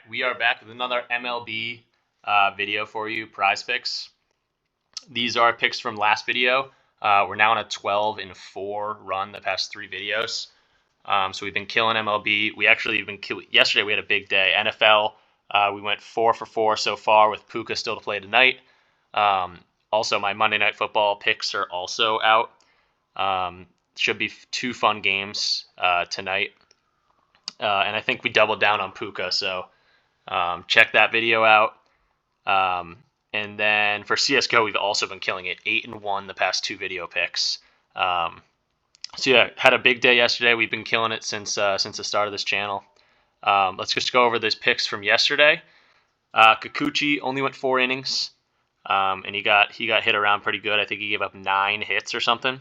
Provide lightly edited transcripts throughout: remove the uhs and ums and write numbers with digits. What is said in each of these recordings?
we are back with another MLB video for you, Prize Picks. These are picks from last video. We're now on a 12-4 run the past 3 videos. So we've been killing MLB. We actually been yesterday. We had a big day. NFL. We went 4 for 4 so far with Puka still to play tonight. Also, my Monday Night Football picks are also out. Should be 2 fun games tonight. And I think we doubled down on Puka, so check that video out. And then for CSGO, we've also been killing it. 8-1 the past 2 video picks. So yeah, had a big day yesterday. We've been killing it since the start of this channel. Let's just go over those picks from yesterday. Kikuchi only went 4 innings, and he got hit around pretty good. I think he gave up 9 hits or something.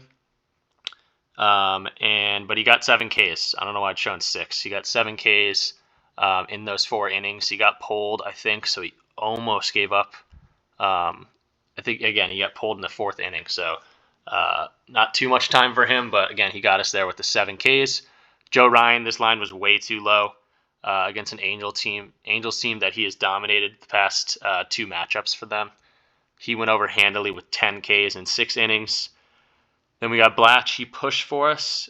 But he got 7 Ks. I don't know why it's showing 6. He got 7 Ks in those 4 innings. He got pulled, I think, so he almost gave up. I think, again, he got pulled in the 4th inning, so not too much time for him, but again, he got us there with the 7 Ks. Joe Ryan, this line was way too low against an Angels team that he has dominated the past 2 matchups for them. He went over handily with 10 Ks in 6 innings. Then we got Blatch. He pushed for us.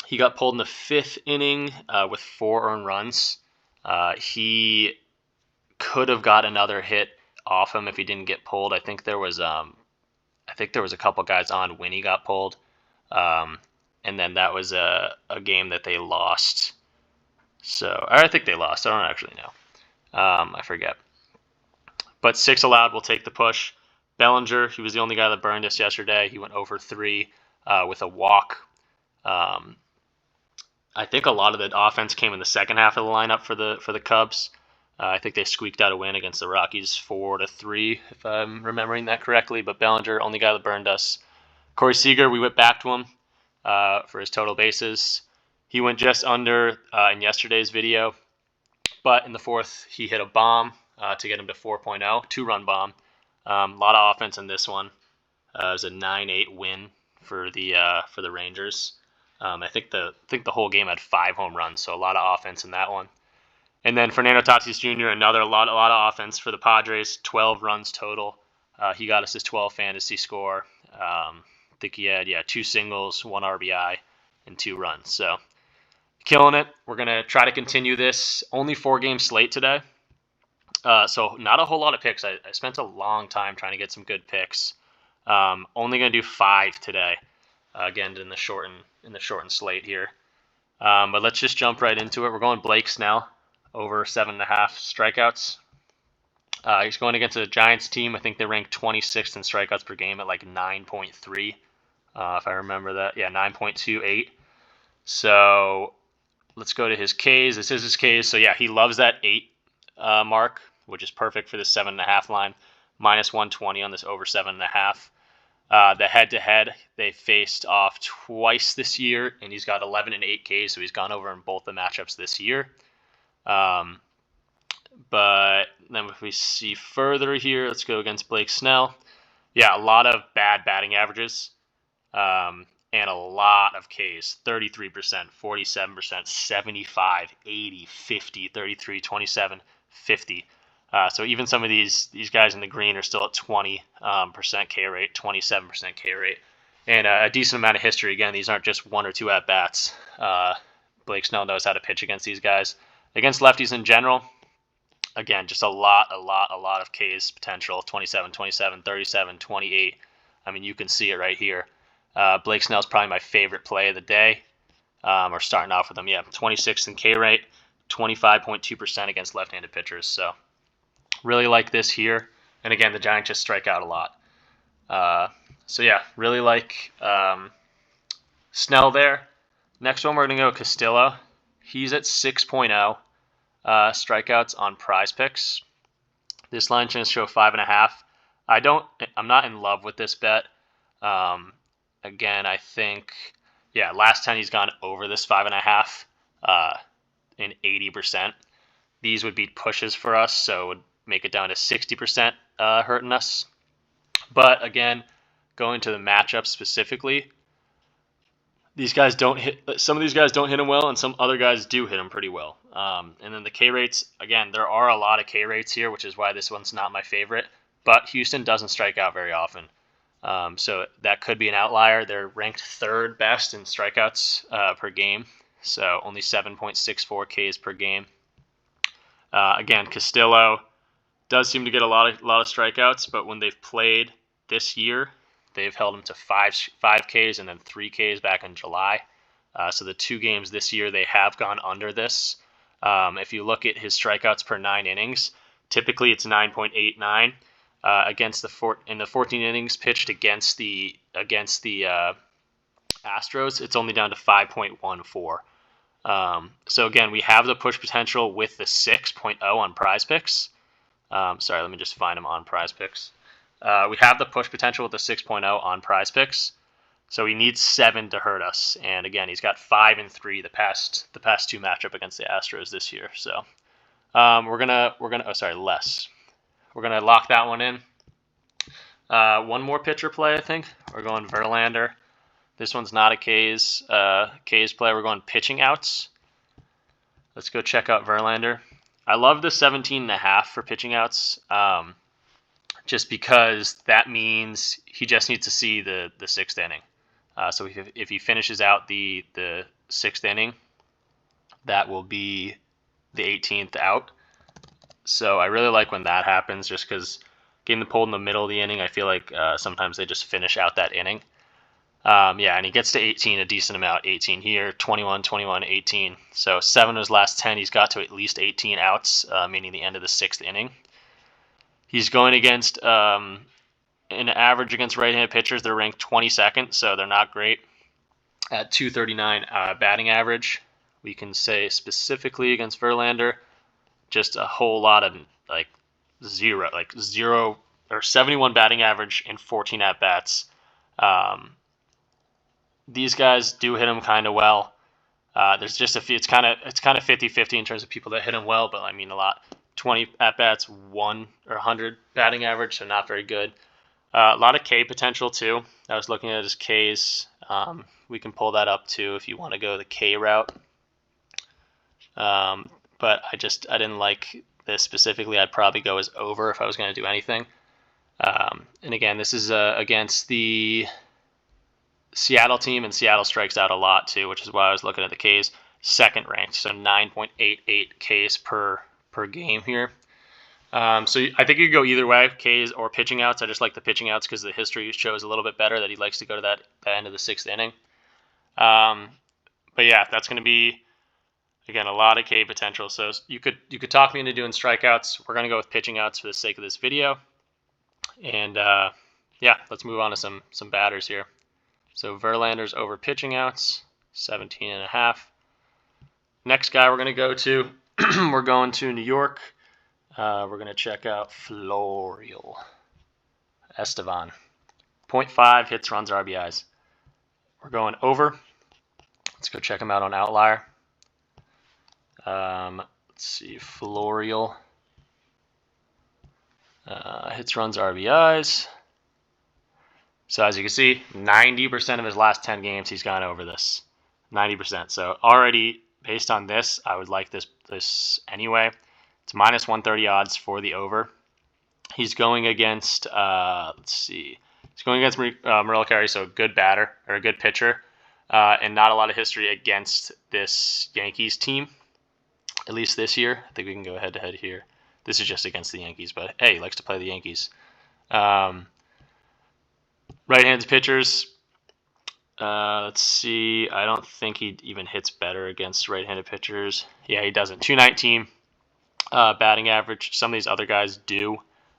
He got pulled in the 5th inning with 4 earned runs. He could have got another hit off him if he didn't get pulled. I think there was a couple guys on when he got pulled, and then that was a game that they lost. So I think they lost. I don't actually know. I forget. But 6 allowed. We'll take the push. Bellinger, he was the only guy that burned us yesterday. He went over 3 with a walk. I think a lot of the offense came in the second half of the lineup for the Cubs. I think they squeaked out a win against the Rockies 4-3, if I'm remembering that correctly. But Bellinger, only guy that burned us. Corey Seager, we went back to him for his total bases. He went just under in yesterday's video. But in the 4th, he hit a bomb to get him to 4.0, 2-run bomb. A lot of offense in this one. It was a 9-8 win for the Rangers. I think the whole game had 5 home runs, so a lot of offense in that one. And then Fernando Tatis Jr., a lot of offense for the Padres, 12 runs total. He got us his 12 fantasy score. I think he had 2 singles, 1 RBI, and 2 runs. So killing it. We're gonna try to continue this. Only 4-game slate today. So not a whole lot of picks. I spent a long time trying to get some good picks. Only going to do 5 today. Again, in the shortened slate here. But let's just jump right into it. We're going Blake Snell over 7.5 strikeouts. He's going against a Giants team. I think they rank 26th in strikeouts per game at like 9.3. If I remember that. Yeah, 9.28. So let's go to his Ks. This is his Ks. So yeah, he loves that 8 mark, which is perfect for this 7.5 line. Minus 120 on this over 7.5. The head-to-head, they faced off twice this year, and he's got 11 and 8 Ks, so he's gone over in both the matchups this year. But then if we see further here, let's go against Blake Snell. Yeah, a lot of bad batting averages, and a lot of Ks. 33%, 47%, 75, 80, 50, 33, 27, 50. So even some of these guys in the green are still at 20% K rate, 27% K rate, and a decent amount of history. Again, these aren't just 1 or 2 at bats. Blake Snell knows how to pitch against these guys. Against lefties in general, again, just a lot of Ks potential. 27, 27, 37, 28. I mean, you can see it right here. Blake Snell's probably my favorite play of the day. Or starting off with him, 26th in K rate, 25.2% against left-handed pitchers. So really like this here. And again, the Giants just strike out a lot. So yeah, really like Snell there. Next one, we're going to go Castillo. He's at 6.0 strikeouts on Prize Picks. This line's going to show 5.5. I'm not in love with this bet. Again, I think, last time he's gone over this 5.5 in 80%. These would be pushes for us, so it would make it down to 60% hurting us. But again, going to the matchup specifically, these guys don't hit. Some of these guys don't hit him well, and some other guys do hit him pretty well. And then the K rates, again, there are a lot of K rates here, which is why this one's not my favorite. But Houston doesn't strike out very often. So that could be an outlier. They're ranked 3rd best in strikeouts per game. So only 7.64 Ks per game. Again, Castillo does seem to get a lot of strikeouts, but when they've played this year, they've held him to 5 Ks and then 3 Ks back in July. So the 2 games this year, they have gone under this. If you look at his strikeouts per 9 innings, typically it's 9.89. Against in the 14 innings pitched against the Astros, it's only down to 5.14. So again, we have the push potential with the 6.0 on PrizePicks. Sorry, let me just find them on PrizePicks. We have the push potential with the 6.0 on PrizePicks. So he needs 7 to hurt us, and again, he's got 5 and 3 the past 2 matchup against the Astros this year. So we're gonna less. We're gonna lock that one in. One more pitcher play, I think. We're going Verlander. This one's not a K's play. We're going pitching outs. Let's go check out Verlander. I love the 17.5 for pitching outs, just because that means he just needs to see the 6th inning. So if he finishes out the 6th inning, that will be the 18th out. So I really like when that happens, just because getting the pulled in the middle of the inning, I feel like sometimes they just finish out that inning. Yeah, and he gets to 18 a decent amount. 18 here, 21, 21, 18. So 7 of his last 10, he's got to at least 18 outs, meaning the end of the 6th inning. He's going against an average against right-handed pitchers. They're ranked 22nd, so they're not great. At 239 batting average, we can say specifically against Verlander, just a whole lot of zero or 71 batting average in 14 at bats. These guys do hit him kind of well. There's just a few. It's kind of 50-50 in terms of people that hit him well, but I mean a lot. 20 at bats, 1 or 100 batting average, so not very good. A lot of K potential too. I was looking at his Ks. We can pull that up too if you want to go the K route. But I didn't like this specifically. I'd probably go as over if I was going to do anything. And again, this is against the Seattle team, and Seattle strikes out a lot too, which is why I was looking at the Ks. 2nd ranked, so 9.88 Ks per game here. So I think you could go either way, Ks or pitching outs. I just like the pitching outs because the history shows a little bit better that he likes to go to that end of the 6th inning. But yeah, that's going to be, again, a lot of K potential. So you could talk me into doing strikeouts. We're going to go with pitching outs for the sake of this video. And yeah, let's move on to some batters here. So Verlander's over pitching outs, 17.5. Next guy we're going to go to, we're going to New York. We're going to check out Florial Estevan. 0.5 hits, runs, RBIs. We're going over. Let's go check him out on Outlier. Let's see, Florial. Hits, runs, RBIs. So as you can see, 90% of his last 10 games, he's gone over this. 90%. So already, based on this, I would like this anyway. It's minus 130 odds for the over. He's going against, let's see. He's going against Morel Carey, so a good batter, or a good pitcher, and not a lot of history against this Yankees team, at least this year. I think we can go head-to-head here. This is just against the Yankees, but hey, he likes to play the Yankees. Right-handed pitchers, let's see. I don't think he even hits better against right-handed pitchers. Yeah, he doesn't. 219 batting average. Some of these other guys do.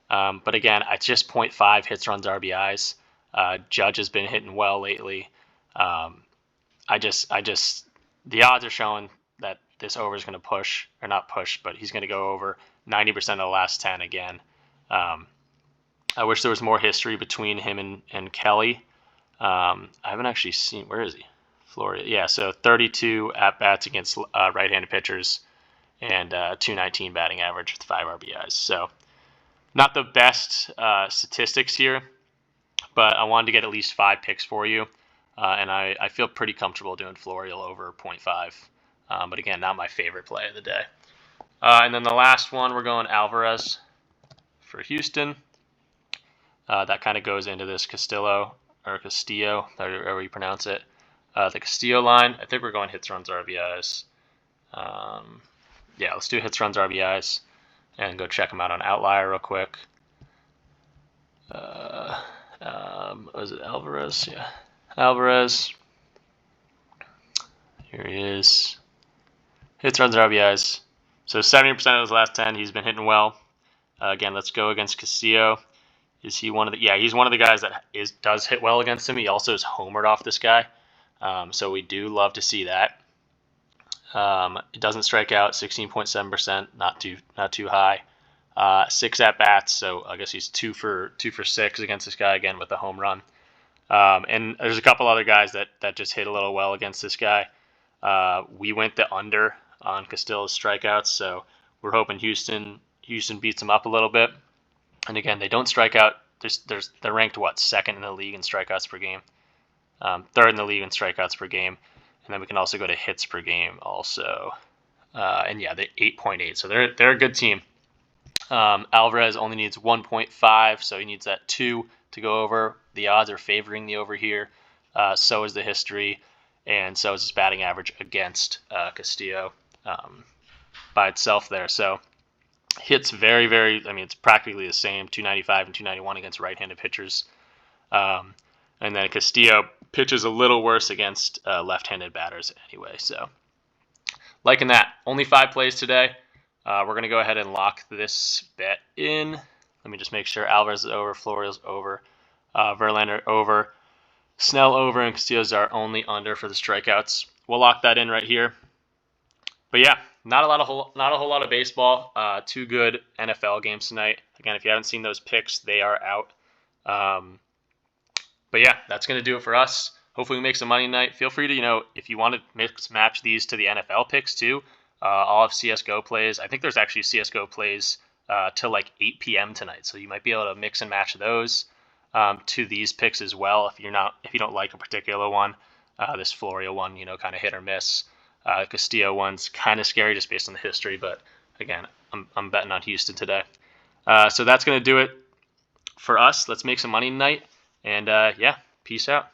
But again, it's just 0.5 hits, runs, RBIs. Judge has been hitting well lately. The odds are showing that this over is going to push, or not push, but he's going to go over 90% of the last 10 again. I wish there was more history between him and Kelly. I haven't actually seen, where is he? Florida. Yeah, so 32 at-bats against right-handed pitchers and 219 batting average with 5 RBIs. So not the best statistics here, but I wanted to get at least 5 picks for you. And I feel pretty comfortable doing Florial over 0.5. But again, not my favorite play of the day. And then the last one, we're going Alvarez for Houston. That kind of goes into this Castillo, however you pronounce it. The Castillo line, I think we're going hits, runs, RBIs. Yeah, let's do hits, runs, RBIs, and go check them out on Outlier real quick. Was it Alvarez? Yeah, Alvarez. Here he is. Hits, runs, RBIs. So 70% of his last 10, he's been hitting well. Again, let's go against Castillo. Is he one of the? Yeah, he's one of the guys that does hit well against him. He also is homered off this guy, so we do love to see that. It doesn't strike out, 16.7%, not too high. 6 at bats, so I guess he's 2 for 6 against this guy again with a home run. And there's a couple other guys that just hit a little well against this guy. We went the under on Castillo's strikeouts, so we're hoping Houston beats him up a little bit. And again, they don't strike out. They're ranked second in the league in strikeouts per game, third in the league in strikeouts per game, and then we can also go to hits per game also. And yeah, they're 8.8, so they're a good team. Alvarez only needs 1.5, so he needs that 2 to go over. The odds are favoring the over here. So is the history, and so is his batting average against Castillo by itself there. So hits very, very, I mean, it's practically the same, 295 and 291 against right-handed pitchers. And then Castillo pitches a little worse against left-handed batters anyway. So liking that. Only 5 plays today. We're going to go ahead and lock this bet in. Let me just make sure. Alvarez is over, Florial's over, Verlander over, Snell over, and Castillo's our only under for the strikeouts. We'll lock that in right here. But yeah, not a whole lot of baseball. 2 good NFL games tonight. Again, if you haven't seen those picks, they are out. But yeah, that's going to do it for us. Hopefully we make some money tonight. Feel free to, if you want to mix match these to the NFL picks too. I'll have CSGO plays. I think there's actually CSGO plays till like 8 p.m. tonight. So you might be able to mix and match those to these picks as well. If you don't like a particular one, this Florial one, kind of hit or miss. Castillo one's kind of scary just based on the history, but again, I'm betting on Houston today. So that's going to do it for us. Let's make some money tonight, and yeah, peace out.